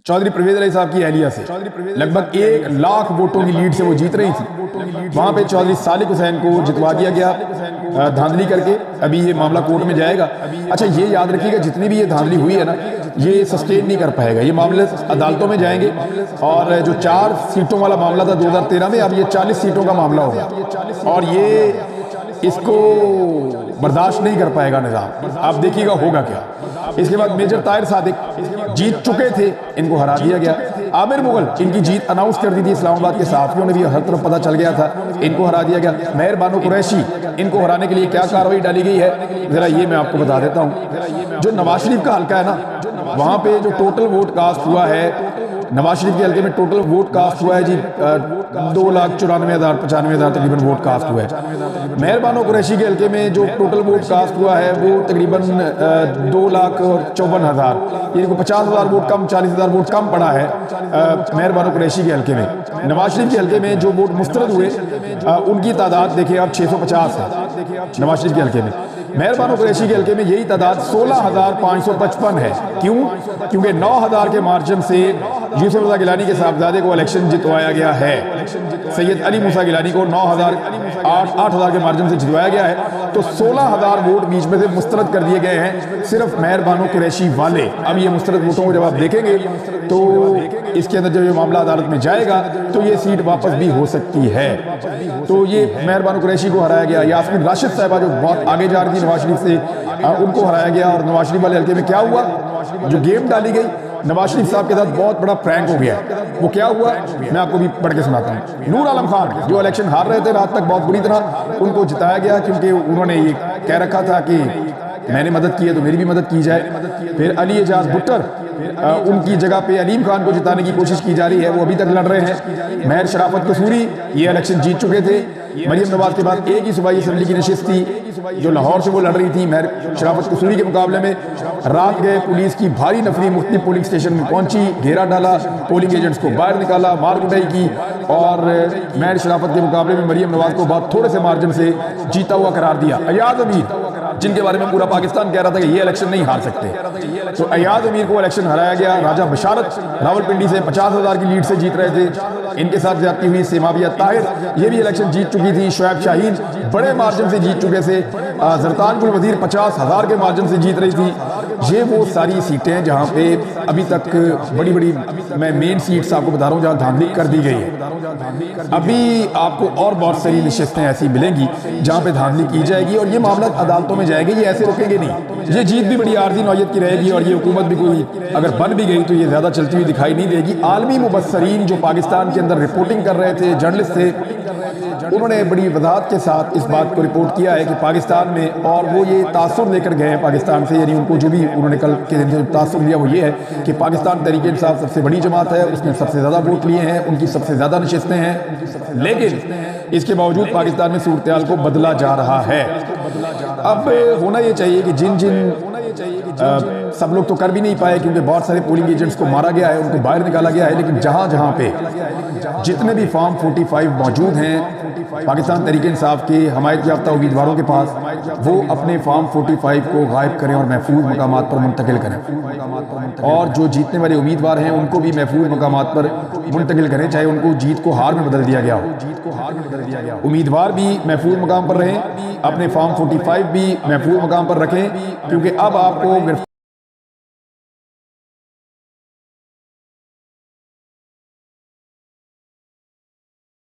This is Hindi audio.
चौधरी परवेज अली साहब की अहलिया से लगभग 1 लाख वोटों की लीड से वो जीत रही थी। वहां पे चौधरी सालिक हुसैन को जितवा दिया गया धांधली करके। अभी ये मामला कोर्ट में जाएगा। अच्छा, ये याद रखिएगा, जितनी भी ये धांधली हुई है ना, ये सस्टेन नहीं कर पाएगा। ये मामले अदालतों में जाएंगे और जो 4 सीटों वाला मामला था 2013 में, अब ये 40 सीटों का मामला होगा और ये इसको बर्दाश्त नहीं कर पाएगा निज़ाम। आप देखिएगा होगा क्या। इसके बाद मेजर ताहिर सादिक जीत चुके थे, इनको हरा दिया गया। आमिर मुगल, इनकी जीत अनाउंस कर दी थी इस्लामाबाद के सहाफ़ियों ने भी, हर तरफ पता चल गया था, इनको हरा दिया गया। मेहर बानो कुरैशी, इनको हराने के लिए क्या कार्रवाई डाली गई है, ज़रा ये मैं आपको बता देता हूँ। जो नवाज शरीफ का हल्का है ना, वहाँ पे जो टोटल वोट कास्ट हुआ है, नवाज शरीफ के हल्के में टोटल वोट कास्ट हुआ है जी 2,94,000-95,000 तकरीबन वोट कास्ट हुआ है। मेहर बानो कुरैशी के हल्के में जो टोटल वोट कास्ट हुआ है वो तकरीबन 2,54,000, यानी को 50,000 वोट कम, 40,000 वोट कम पड़ा है मेहर बानो कुरैशी के हल्के में। नवाज शरीफ के हल्के में जो वोट मुस्तरद हुए उनकी तादाद देखिए अब 650 है नवाज शरीफ के हल्के में। मेहर बानो कुरैशी के हल्के में यही तादाद 16,555 है। क्यों? क्योंकि 9,000 के मार्जिन से यूसुफ रज़ा गिलानी के साहबजादे को इलेक्शन जितवाया गया है। सैयद अली मूसा गिलानी को 8,000 के मार्जिन से जितवाया गया है। तो 16,000 वोट बीच में से मुस्तरद कर दिए गए हैं सिर्फ मेहर बानो कुरैशी वाले। अब ये मुस्तरद वोटों को जब आप देखेंगे तो इसके अंदर जब ये मामला अदालत में जाएगा तो ये सीट वापस भी हो सकती है। तो ये मेहर बानो कुरैशी को हराया गया। यास्मीन राशिद साहिबा जो बहुत आगे जा रही थी नवाज शरीफ से, उनको हराया गया। और नवाज शरीफ वाले हल्के में क्या हुआ, जो गेम डाली गई नवाज शरीफ साहब के साथ बहुत बड़ा प्रैंक हो गया। वो क्या हुआ मैं आपको भी पढ़ के सुनाता हूँ। नूर आलम खान जो इलेक्शन हार रहे थे रात तक बहुत बुरी तरह, उनको जिताया गया क्योंकि उन्होंने ये कह रखा था कि मैंने मदद की है तो मेरी भी मदद की जाए। फिर अली एजाज भुट्टर, उनकी जगह पे अलीम खान को जिताने की कोशिश की जा रही है, वो अभी तक लड़ रहे हैं। महर शराफत कसूरी ये इलेक्शन जीत चुके थे। मरियम नवाज के बाद एक ही सूबाई असम्बली की नशिस्त थी जो लाहौर से वो लड़ रही थी। महर शराफत कसूरी के मुकाबले में रात गए पुलिस की भारी नफरी मुख्तलिफ पोलिंग स्टेशन में पहुंची, घेरा डाला, पोलिंग एजेंट्स को बाहर निकाला, मार कुटाई की और महर शराफत के मुकाबले में मरियम नवाज को बहुत थोड़े से मार्जिन से जीता हुआ करार दिया। अयाज अमीर, जिनके बारे में पूरा पाकिस्तान कह रहा था कि ये इलेक्शन नहीं हार सकते, तो अयाज अमीर को इलेक्शन हराया गया। राजा बशारत रावलपिंडी से 50,000 की लीड से जीत रहे थे, इनके साथ ज्यादती हुई। सेमाविया ताहिर ये भी इलेक्शन जीत चुकी थी। शुएब शाहीन बड़े मार्जिन से जीत चुके थे। जरतान गुल वजीर 50,000 के मार्जिन से जीत रही थी। ये वो सारी सीटें जहाँ पे अभी तक बड़ी बड़ी, मैं मेन सीट्स आपको बता रहा हूँ जहाँ धांधली कर दी गई है। अभी आपको और बहुत सारी नशिस्तें ऐसी मिलेंगी जहाँ पे धांधली की जाएगी और ये मामला अदालतों में जाएंगे। ये ऐसे रुकेंगे नहीं। ये जीत भी बड़ी आर्जी नौयत की रहेगी और ये हुकूमत भी कोई अगर बन भी गई तो ये ज्यादा चलती हुई दिखाई नहीं देगी। आलमी मुबस्सरीन जो पाकिस्तान के अंदर रिपोर्टिंग कर रहे थे, जर्नलिस्ट थे, उन्होंने बड़ी वजाहत के साथ इस बात को रिपोर्ट किया है कि पाकिस्तान में, और वो ये तासुर लेकर गए हैं पाकिस्तान से, यानी उनको जो भी उन्होंने कल के दिन जो तासुर लिया वो ये है कि पाकिस्तान तहरीक इंसाफ सबसे बड़ी जमात है, उसने सबसे ज़्यादा वोट लिए हैं, उनकी सबसे ज़्यादा नशिस्तें हैं, लेकिन इसके बावजूद पाकिस्तान में सूरत को बदला जा रहा है। अब होना ये चाहिए कि जिन सब लोग तो कर भी नहीं पाए क्योंकि बहुत सारे पोलिंग एजेंट्स को मारा गया है, उनको बाहर निकाला गया है, लेकिन जहां जहां पे जितने भी फॉर्म 45 मौजूद हैं पाकिस्तान तहरीक इंसाफ के हमायत याफ्ता उम्मीदवारों के पास, वो अपने फॉर्म 45 को गायब करें और महफूज मकामात पर मुंतकिल करें। और जो जीतने वाले उम्मीदवार हैं उनको भी महफूज मकामात पर मुंतकिल करें, चाहे उनको जीत को हार में बदल दिया गया हो। उम्मीदवार भी महफूज मकाम पर रहें, अपने फॉर्म 45 भी महफूज मकाम पर रखें, क्योंकि अब आपको